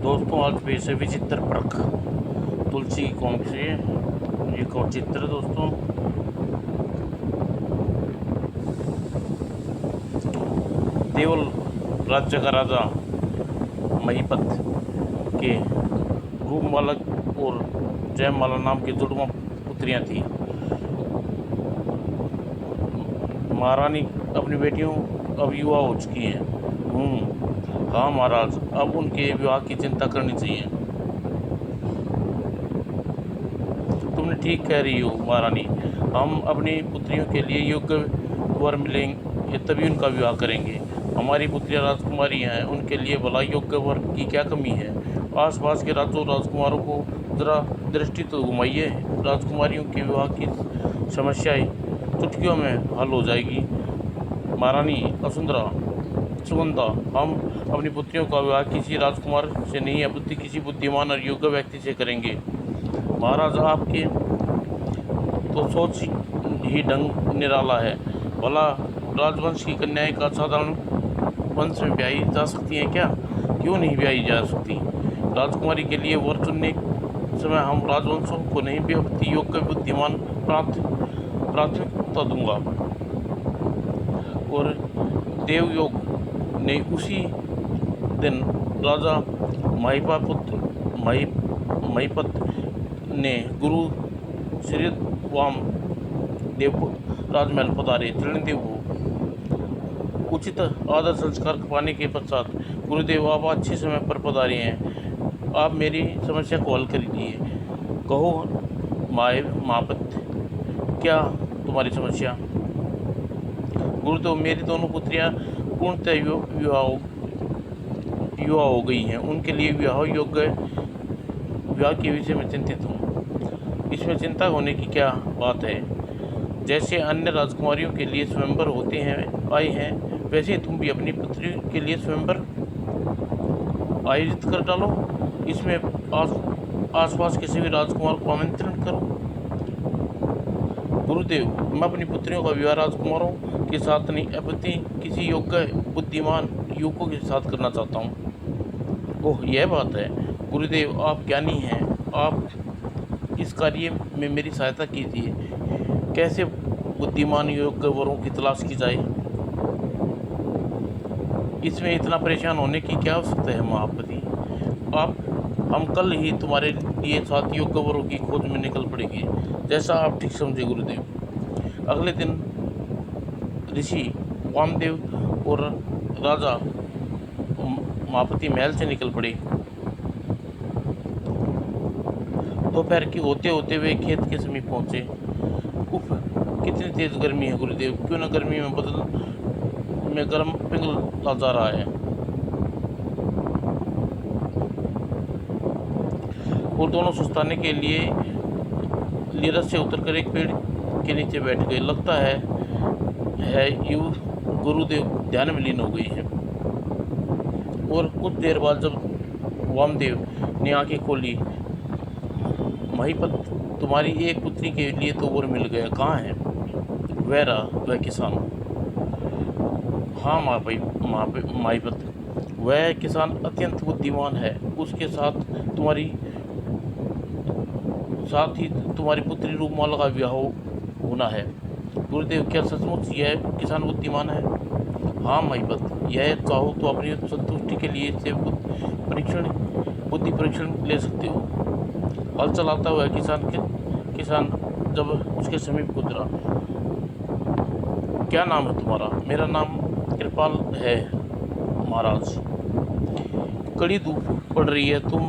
दोस्तों आज पेश है विचित्र परख तुलसी की कौम से एक और चित्र है दोस्तों। देवल राज्य का राजा महीपत के रूपमाला और जयमाला नाम की जुड़वा पुत्रियां थी। महारानी अपनी बेटियों अब युवा हो चुकी हैं। हाँ महाराज, अब उनके विवाह की चिंता करनी चाहिए। तुमने ठीक कह रही हो महारानी, हम अपनी पुत्रियों के लिए योग्य वर मिलेंगे तभी उनका विवाह करेंगे। हमारी पुत्रियां राजकुमारी हैं, उनके लिए भला योग्य वर की क्या कमी है। आसपास के राज्यों राजकुमारों को जरा दृष्टि तो घुमाइए। राजकुमारियों के विवाह की समस्याएं चुटकियों में हल हो जाएगी। महारानी सुगंधा, हम अपनी पुत्रियों का विवाह किसी राजकुमार से नहीं अपितु किसी बुद्धिमान और योग्य व्यक्ति से करेंगे। महाराज, आपके तो सोच ही ढंग निराला है। भला राजवंश की कन्याएं का साधारण वंश में ब्याही जा सकती हैं क्या? क्यों नहीं ब्याही जा सकती? राजकुमारी के लिए वर चुनने समय हम राजवंशों को नहीं भी योग्य बुद्धिमान प्राथमिकता दूंगा। और देवयोग ने उसी दिन राजा महीपत ने गुरु श्रीवाम देव राजमहल पधारे। त्रिदेव को उचित आदर संस्कार पाने के पश्चात गुरुदेव, आप अच्छे समय पर पधारे हैं। आप मेरी समस्या को हल कर दीजिए। कहो महापत, क्या तुम्हारी समस्या? गुरुदेव, मेरी दोनों पुत्रियां पूर्णतः युवा हो गई हैं। उनके लिए विवाह योग्य विवाह के विषय में चिंतित हूँ। इसमें चिंता होने की क्या बात है? जैसे अन्य राजकुमारियों के लिए स्वयंवर होते हैं आए हैं, वैसे तुम भी अपनी पुत्री के लिए स्वयंवर आयोजित कर डालो। इसमें आसपास के सभी राजकुमार को आमंत्रण करो। गुरुदेव, मैं अपनी पुत्रियों का विवाह राजकुमारों के साथ नहीं अपितु किसी योग्य बुद्धिमान युवकों के साथ करना चाहता हूँ। ओह, यह बात है। गुरुदेव, आप ज्ञानी हैं, आप इस कार्य में मेरी सहायता कीजिए। कैसे बुद्धिमान योग्य वरों की तलाश की जाए? इसमें इतना परेशान होने की क्या आवश्यकता है महापति? हम कल ही तुम्हारे लिए 7 योग्य वरों की खोज में निकल पड़ेंगे, जैसा आप ठीक समझे गुरुदेव। अगले दिन ऋषि वामदेव और राजा महापति महल से निकल पड़े। दोपहर की होते होते वे खेत के समीप पहुंचे। उफ, कितनी तेज गर्मी है गुरुदेव, क्यों न गर्मी में गर्म पिघल जा रहा है। और दोनों सुस्ताने के लिए रथ से उतरकर एक पेड़ के नीचे बैठ गए। लगता है गुरुदेव ध्यान में लीन हो गई है। और कुछ देर बाद जब वामदेव ने आंखें खोली, महीपत, तुम्हारी एक पुत्री के लिए तो वर मिल गया, कहाँ है वह किसान? हाँ महीपत, वह किसान अत्यंत बुद्धिमान है। उसके साथ ही तुम्हारी पुत्री रूपमाला का विवाह होना है। गुरुदेव, क्या सचमुच यह किसान बुद्धिमान है? हाँ महीपत, यह चाहो तो अपनी संतुष्टि के लिए इससे बुद्धि परीक्षण ले सकते हो। हल चलाता हुआ किसान जब उसके समीप गुजरा। क्या नाम है तुम्हारा? मेरा नाम कृपाल है महाराज। कड़ी धूप पड़ रही है, तुम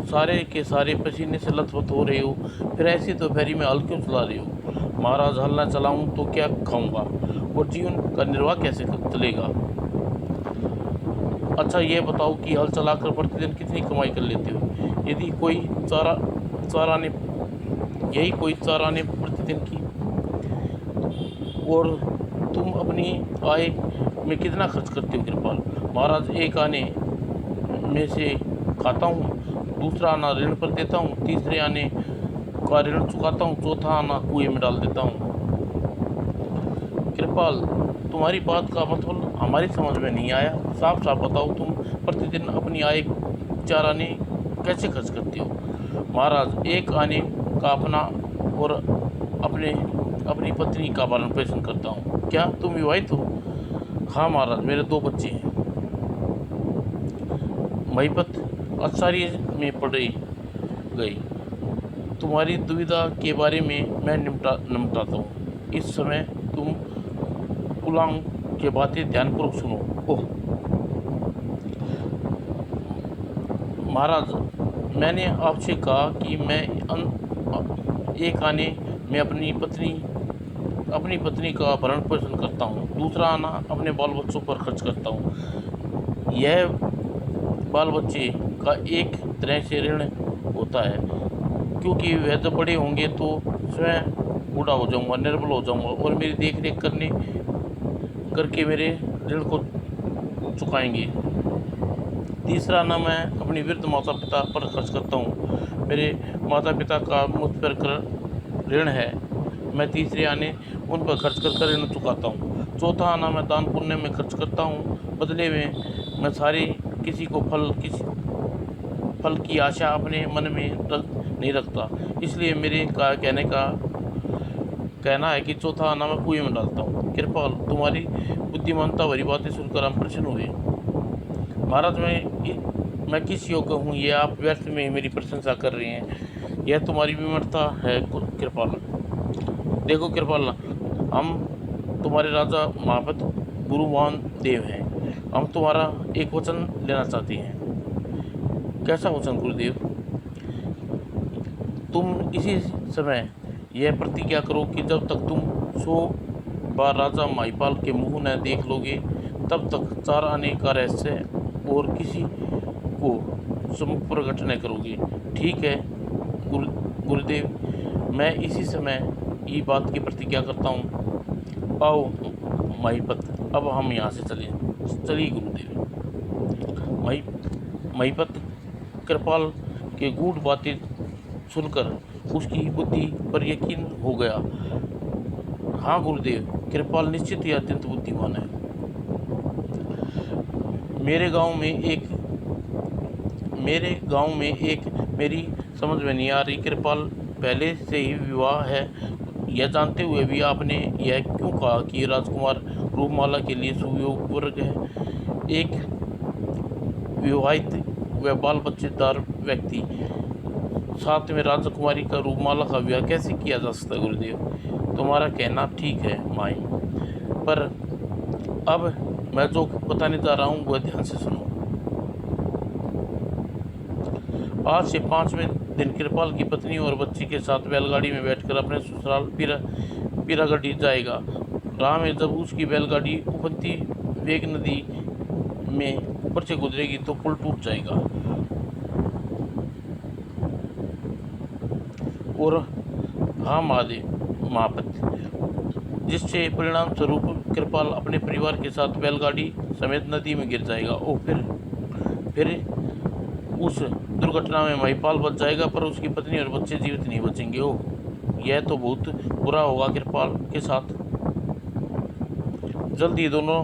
सारे के सारे पसीने से लथपथ हो रहे हो, फिर ऐसी दोपहरी में हल क्यों चला रहे हो? महाराज, हल ना चलाऊं तो क्या खाऊंगा और जीवन का निर्वाह कैसे चलेगा? अच्छा ये बताओ कि हल चलाकर प्रतिदिन कितनी कमाई कर लेते हो? यही कोई चाराने प्रतिदिन की। और तुम अपनी आय में कितना खर्च करते हो कृपाल? महाराज, एक आने में से खाता हूँ, दूसरा आना ऋण पर देता हूँ, तीसरे आने का ऋण चुकाता हूँ, चौथा आना कुएं में डाल देता हूँ। कृपाल, तुम्हारी बात का मतलब हमारी समझ में नहीं आया। साफ साफ बताओ, तुम प्रतिदिन अपनी आय 4 आने कैसे खर्च करते हो? महाराज, 1 आने का अपना और अपनी पत्नी का पालन पोषण करता हूँ। क्या तुम विवाहित हो? हाँ महाराज, मेरे 2 बच्चे हैं। महिपत आश्चर्य में पड़ गई। तुम्हारी दुविधा के बारे में मैं निपटाता हूँ। इस समय तुम कुलांग की बातें ध्यानपूर्वक सुनो। ओह महाराज, मैंने आपसे कहा कि मैं 1 आने में अपनी पत्नी का भरण पोषण करता हूँ, दूसरा आना अपने बाल बच्चों पर खर्च करता हूँ। यह बाल बच्चे का एक तरह से ऋण होता है, क्योंकि वह जब बड़े होंगे तो स्वयं बूढ़ा हो जाऊंगा, निर्बल हो जाऊंगा और मेरी देख रेख करके मेरे ऋण को चुकाएंगे। तीसरा आना मैं अपनी वृद्ध माता पिता पर खर्च करता हूँ। मेरे माता पिता का मुझ पर ऋण है, मैं तीसरे आने उन पर खर्च कर ऋण चुकाता हूँ। चौथा आना मैं दान पुण्य में खर्च करता हूँ, बदले में मैं किसी को फल की आशा अपने मन में नहीं रखता। इसलिए मेरे कहना है कि चौथा आना मैं कुएं में डालता हूँ। कृपाल, तुम्हारी बुद्धिमानता भरी बातें सुनकर हम प्रसन्न हुए। महाराज, मैं किस योग्य हूँ ये आप व्यर्थ में मेरी प्रशंसा कर रहे हैं? यह तुम्हारी विमर्शता है कृपाल। देखो कृपाल, हम तुम्हारे राजा महापत गुरुमान देव हैं। हम तुम्हारा एक वचन लेना चाहते हैं। कैसा वचन गुरुदेव? तुम इसी समय यह प्रतिज्ञा करो कि जब तक तुम 100 बार राजा महिपाल के मुंह न देख लोगे, तब तक 4 आने का रहस्य और किसी को सम्मुख प्रकट न करोगे। ठीक है गुरुदेव, मैं इसी समय ये बात की प्रतिज्ञा करता हूँ। आओ महिपत, अब हम यहाँ से चलिए गुरुदेव। महिपत कृपाल के गूढ़ बातें सुनकर उसकी बुद्धि पर यकीन हो गया। हाँ गुरुदेव, कृपाल निश्चित ही अत्यंत बुद्धिमान है। मेरे गांव में एक मेरी समझ में नहीं आ रही कृपाल पहले से ही विवाह है। यह जानते हुए भी आपने यह क्यों कहा कि राजकुमार रूपमाला के लिए सुयोग वर्ग है? एक विवाहित व बाल बच्चेदार व्यक्ति साथ में राजकुमारी का रूपमाला का विवाह कैसे किया जा सकता है? गुरुदेव, तुम्हारा कहना ठीक है माई, पर अब मैं जो बताने जा रहा हूँ वह ध्यान से सुनो। आज से 5वें दिन कृपाल की पत्नी और बच्ची के साथ बैलगाड़ी में बैठकर अपने ससुराल पीरागढ़ी जाएगा। राह में जब उसकी बैलगाड़ी उफनती वेग नदी में ऊपर से गुजरेगी तो पुल टूट जाएगा और हाँ महापत, जिससे परिणाम स्वरूप कृपाल अपने परिवार के साथ बैलगाड़ी समेत नदी में गिर जाएगा और फिर उस दुर्घटना में महिपाल बच जाएगा, पर उसकी पत्नी और बच्चे जीवित नहीं बचेंगे। ओह, यह तो बहुत बुरा होगा कृपाल के साथ। जल्दी दोनों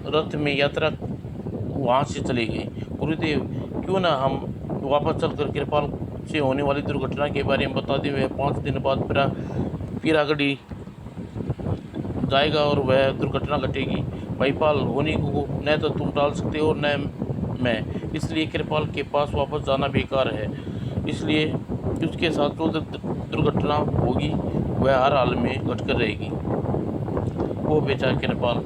रथ में यात्रा वहाँ से चले गए। गुरुदेव, क्यों ना हम वापस चलकर कृपाल से होने वाली दुर्घटना के बारे में बता दें। वह 5 दिन बाद पीरागढ़ी जाएगा और वह दुर्घटना घटेगी। महिपाल होने को न तो तुम टाल सकते हो न मैं, इसलिए कृपाल के पास वापस जाना बेकार है। इसलिए उसके साथ जो दुर्घटना होगी वह हर हाल में घटकर रहेगी। वो बेचारा कृपाल।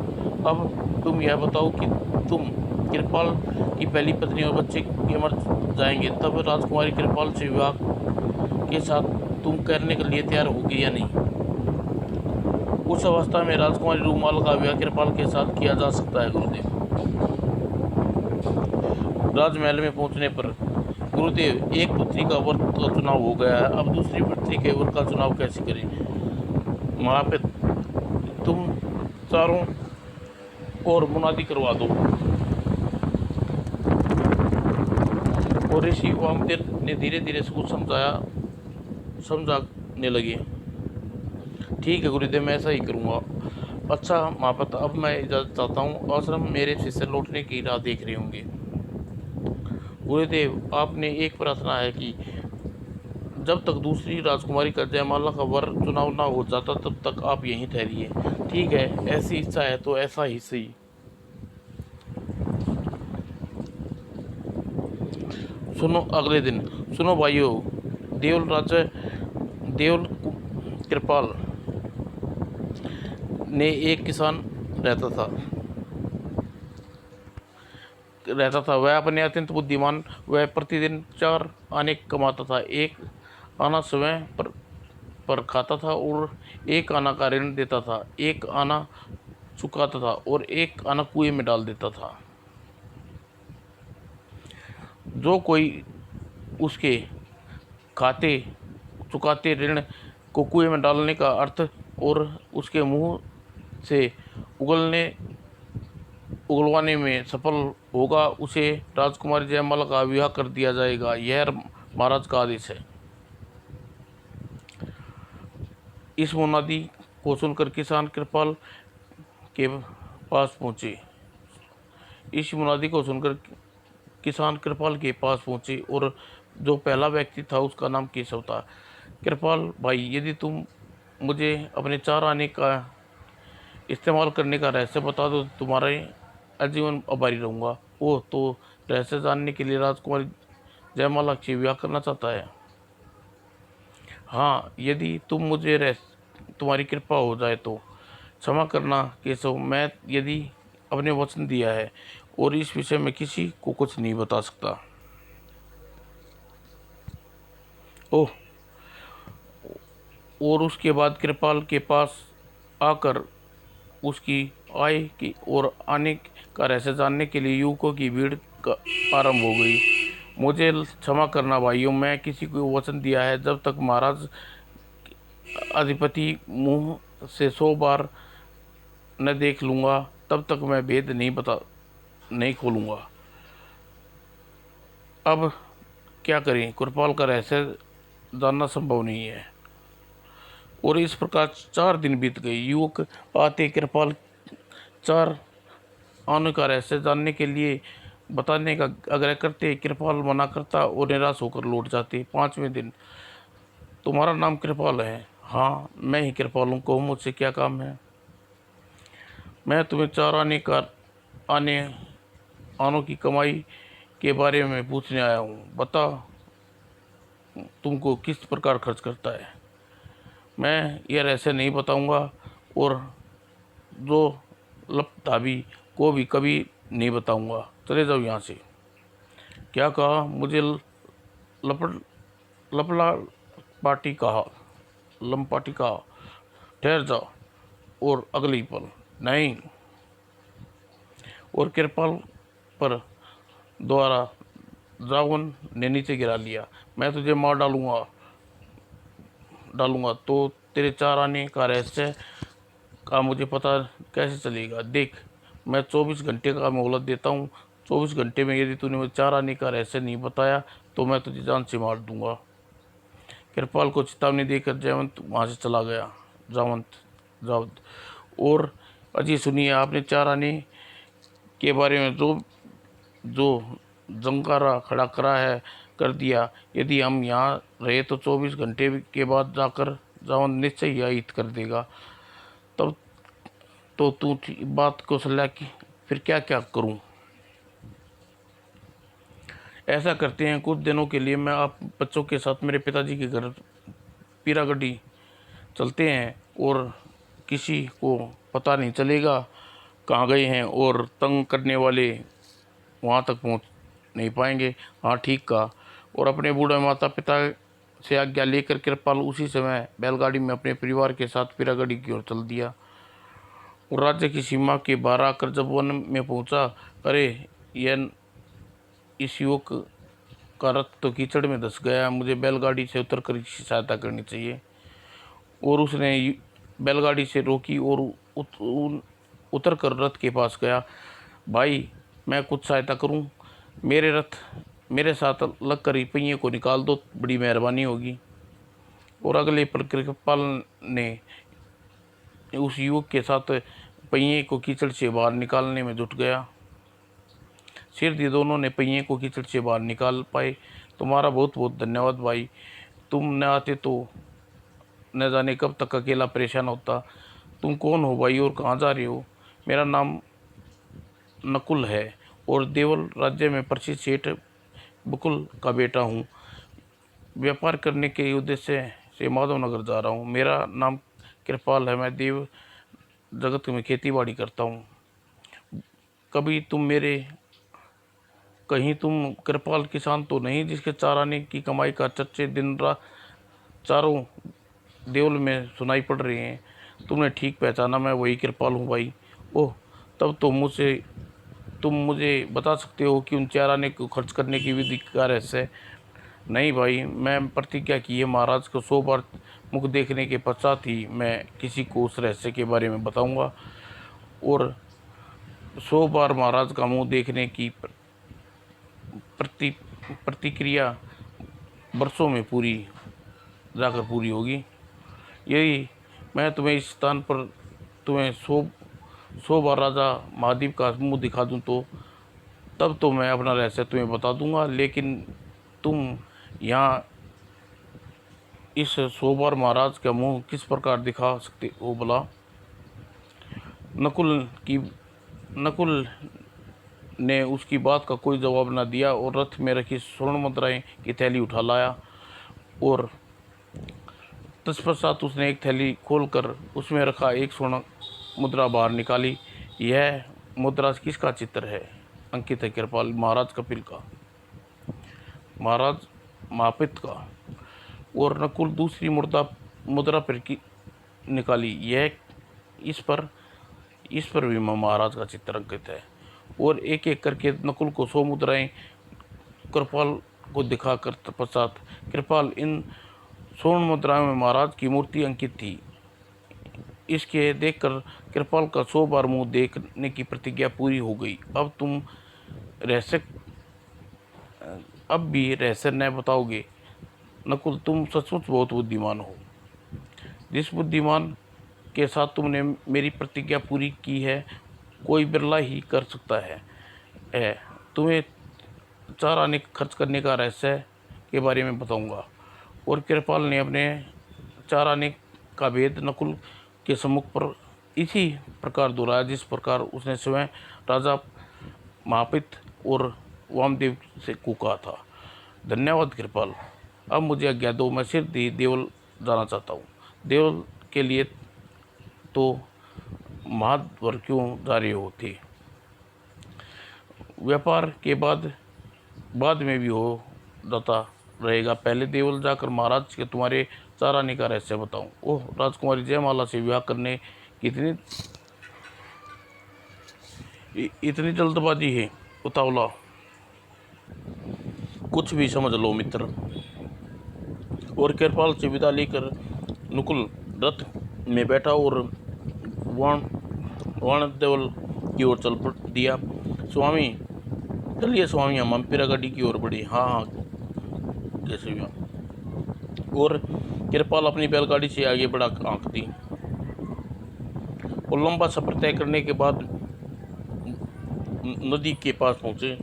अब तुम यह बताओ कि तुम कृपाल की पहली पत्नी और बच्चे के मर जाएंगे, तब राजकुमारी कृपाल से विवाह के साथ तुम करने के लिए तैयार होगी या नहीं? उस अवस्था में राजकुमारी रूपमाला का विवाह कृपाल के साथ किया जा सकता है गुरुदेव। राजमहल में पहुंचने पर गुरुदेव, एक पुत्री का वर का चुनाव हो गया है, अब दूसरी पुत्री के वर का चुनाव कैसे करें? महापिता, तुम चारों ओर मुनादी करवा दो। और ऋषि वामदेव ने धीरे धीरे उसको समझाने लगे। ठीक है गुरुदेव, मैं ऐसा ही करूँगा। अच्छा महापत, अब मैं इजाज़त चाहता हूँ। आश्रम मेरे शिष्य लौटने की राह देख रहे होंगे। गुरुदेव, आपने एक प्रार्थना है कि जब तक दूसरी राजकुमारी का जयमाला का वर चुनाव ना हो जाता तब तक आप यहीं ठहरिए। ठीक है, ऐसी इच्छा है तो ऐसा ही सही। सुनो अगले दिन। सुनो भाइयों, देवल राजा देवल कृपाल ने एक किसान रहता था। वह अपने अत्यंत बुद्धिमान, वह प्रतिदिन 4 आने कमाता था। एक आना समय पर खाता था और एक आना का ऋण देता था, एक आना चुकाता था और एक आना कुएं में डाल देता था। जो कोई उसके खाते चुकाते ऋण को कुएं में डालने का अर्थ और उसके मुंह से उगलवाने में सफल होगा, उसे राजकुमारी जयमाला का विवाह कर दिया जाएगा। यह महाराज का आदेश है। इस मुनादी को सुनकर किसान कृपाल के पास पहुंचे। इस मुनादी को सुनकर किसान कृपाल के पास पहुंचे और जो पहला व्यक्ति था उसका नाम केशव था। कृपाल भाई, यदि तुम मुझे अपने 4 आने का इस्तेमाल करने का रहस्य बता दो तो तुम्हारे आजीवन आभारी रहूँगा। ओह, तो रहस्य जानने के लिए राजकुमारी जयमाला से विवाह करना चाहता है? हाँ, यदि तुम्हारी कृपा हो जाए तो। क्षमा करना केशव, मैं यदि अपने वचन दिया है और इस विषय में किसी को कुछ नहीं बता सकता। ओह, और उसके बाद कृपाल के पास आकर उसकी आय की और आने का रहस्य जानने के लिए युवकों की भीड़ आरंभ हो गई। मुझे क्षमा करना भाइयों, मैं किसी को वचन दिया है, जब तक महाराज अधिपति मुंह से 100 बार न देख लूँगा तब तक मैं भेद नहीं खोलूँगा। अब क्या करें, कृपाल का रहस्य जानना संभव नहीं है। और इस प्रकार 4 दिन बीत गए। युवक आते कृपाल 4 आने का रहस्य जानने के लिए बताने का आग्रह करते। कृपाल मना करता और निराश होकर लौट जाते। 5वें दिन। तुम्हारा नाम कृपाल है? हाँ, मैं ही कृपाल हूँ, कहो मुझसे क्या काम है? मैं तुम्हें 4 आनों की कमाई के बारे में पूछने आया हूँ। बता, तुमको किस प्रकार खर्च करता है? मैं यह रहस्य नहीं बताऊंगा और जो लपधाबी को भी कभी नहीं बताऊंगा। चले जाओ यहाँ से। क्या कहा? मुझे लपट लपला पार्टी कहा, लंपाटी कहा। ठहर जाओ। और अगली पल नहीं। और कृपाल पर द्वारा रावण ने नीचे गिरा लिया। मैं तुझे मार डालूंगा तो तेरे 4 आने का रहस्य का मुझे पता कैसे चलेगा? देख, मैं 24 घंटे का मोहलत देता हूँ। 24 घंटे में यदि तूने मुझे 4 आने का रहस्य नहीं बताया तो मैं तुझे जान से मार दूंगा। कृपाल को चेतावनी देकर जयवंत वहाँ से चला गया। जावत और अजी सुनिए, आपने 4 आने के बारे में जो जंकारा खड़ा कर दिया। यदि हम यहाँ रहे तो 24 घंटे के बाद जाकर जावन निश्चय ही हित कर देगा। तब तो तू बात को सलाह की, फिर क्या क्या करूं? ऐसा करते हैं, कुछ दिनों के लिए मैं आप बच्चों के साथ मेरे पिताजी के घर पीरागढ़ी चलते हैं और किसी को पता नहीं चलेगा कहाँ गए हैं और तंग करने वाले वहाँ तक पहुँच नहीं पाएंगे। हाँ, ठीक कहा। और अपने बूढ़े माता पिता से आज्ञा लेकर कृपाल उसी समय बैलगाड़ी में अपने परिवार के साथ पीरागढ़ी की ओर चल दिया। और राज्य की सीमा के बाहर आकर जब वन में पहुंचा, अरे यह इस युवक का रथ तो कीचड़ में धंस गया, मुझे बैलगाड़ी से उतरकर इसकी सहायता करनी चाहिए। और उसने बैलगाड़ी से रोकी और उतर कर रथ के पास गया। भाई, मैं कुछ सहायता करूं? मेरे साथ लग कर ही पहिए को निकाल दो, बड़ी मेहरबानी होगी। और अगले पल कृपाल ने उस युवक के साथ पहिए को कीचड़ से बाहर निकालने में जुट गया। सिर दी दोनों ने पहिए को कीचड़ से बाहर निकाल पाए। तुम्हारा बहुत बहुत धन्यवाद भाई, तुम न आते तो न जाने कब तक अकेला परेशान होता। तुम कौन हो भाई और कहाँ जा रहे हो? मेरा नाम नकुल है और देवल राज्य में प्रसिद्ध सेठ बकुल का बेटा हूँ। व्यापार करने के उद्देश्य से माधवनगर जा रहा हूँ। मेरा नाम कृपाल है, मैं देव जगत में खेती बाड़ी करता हूँ। कभी तुम मेरे कहीं तुम कृपाल किसान तो नहीं जिसके चार आने की कमाई का चर्चे दिन रात चारों देवल में सुनाई पड़ रहे हैं? तुमने ठीक पहचाना, मैं वही कृपाल हूँ भाई। ओह, तब तो तुम मुझे बता सकते हो कि उन 4 आने को खर्च करने की विधि क्या रहस्य है? नहीं भाई, मैं प्रतिज्ञा की है, महाराज को 100 बार मुख देखने के पश्चात ही मैं किसी को उस रहस्य के बारे में बताऊंगा। और 100 बार महाराज का मुंह देखने की प्रति प्रतिक्रिया वर्षों में पूरी होगी। यही मैं तुम्हें इस स्थान पर तुम्हें 100 बार राजा महादेव का मुंह दिखा दूं तो तब तो मैं अपना रहस्य तुम्हें बता दूंगा। लेकिन तुम यहाँ इस 100 बार महाराज का मुंह किस प्रकार दिखा सकते हो भला? नकुल ने उसकी बात का कोई जवाब न दिया और रथ में रखी स्वर्ण मुद्राएं की थैली उठा लाया और तत्पश्चात उसने एक थैली खोलकर उसमें रखा एक स्वर्ण मुद्रा बाहर निकाली। यह मुद्रा किसका चित्र है? अंकित है कृपाल, महाराज कपिल का, महाराज मापित का। और नकुल दूसरी मुद्रा पर की निकाली। यह इस पर भी महाराज का चित्र अंकित है। और एक एक करके नकुल को 100 मुद्राएं कृपाल को दिखाकर पश्चात, कृपाल, इन स्वर्ण मुद्राओं में महाराज की मूर्ति अंकित थी। इसके देखकर कृपाल का 100 बार मुंह देखने की प्रतिज्ञा पूरी हो गई। अब भी रहस्य न बताओगे? नकुल, तुम सचमुच बहुत बुद्धिमान हो। जिस बुद्धिमान के साथ तुमने मेरी प्रतिज्ञा पूरी की है कोई बिरला ही कर सकता है। तुम्हें 4 आने खर्च करने का रहस्य के बारे में बताऊंगा। और कृपाल ने अपने 4 आने का भेद नकुल के सम्मुख पर इसी प्रकार दोहराया जिस प्रकार उसने स्वयं राजा महापित और वामदेव से को कहा था। धन्यवाद कृपाल, अब मुझे आज्ञा दो, मैं सिर्फ देवल जाना चाहता हूँ। देवल के लिए तो महाद्वार क्यों जा रहे होते? व्यापार के बाद में भी हो जाता रहेगा। पहले देवल जाकर महाराज के तुम्हारे 4 आने का रहस्य बताऊं। ओह, राजकुमारी जयमाला से विवाह करने की इतनी जल्दबाजी है? उतावला, कुछ भी समझ लो मित्र। और कृपाल से विदा लेकर नकुल रथ में बैठा और वाण देवल की ओर चल दिया। स्वामी, चलिए स्वामी, हम पिरा गाड़ी की ओर बढ़े। हाँ हाँ, जैसे भी। और कृपाल अपनी बैलगाड़ी से आगे बढ़ा आंख दी और लंबा सफर तय करने के बाद नदी के पास पहुंचे।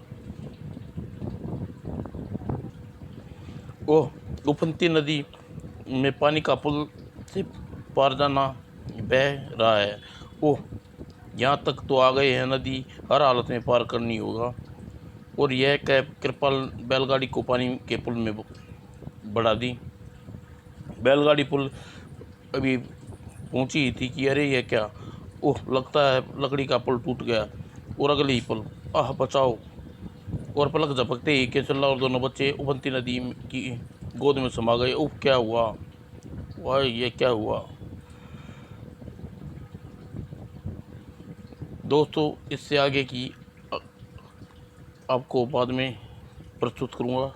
ओह, उफनती नदी में पानी का पुल से पार जाना बह रहा है। ओह, यहाँ तक तो आ गए हैं, नदी हर हालत में पार करनी होगा। और यह कह कृपाल बैलगाड़ी को पानी के पुल में बढ़ा दी। बैलगाड़ी पुल अभी पहुंची ही थी कि अरे यह क्या! ओह, लगता है लकड़ी का पुल टूट गया। और अगले ही पल, आह बचाओ! और पलक झपकते ही केसल्ला और दोनों बच्चे उफनती नदी की गोद में समा गए। ओह, क्या हुआ? वाह, ये क्या हुआ? दोस्तों, इससे आगे की आपको बाद में प्रस्तुत करूँगा।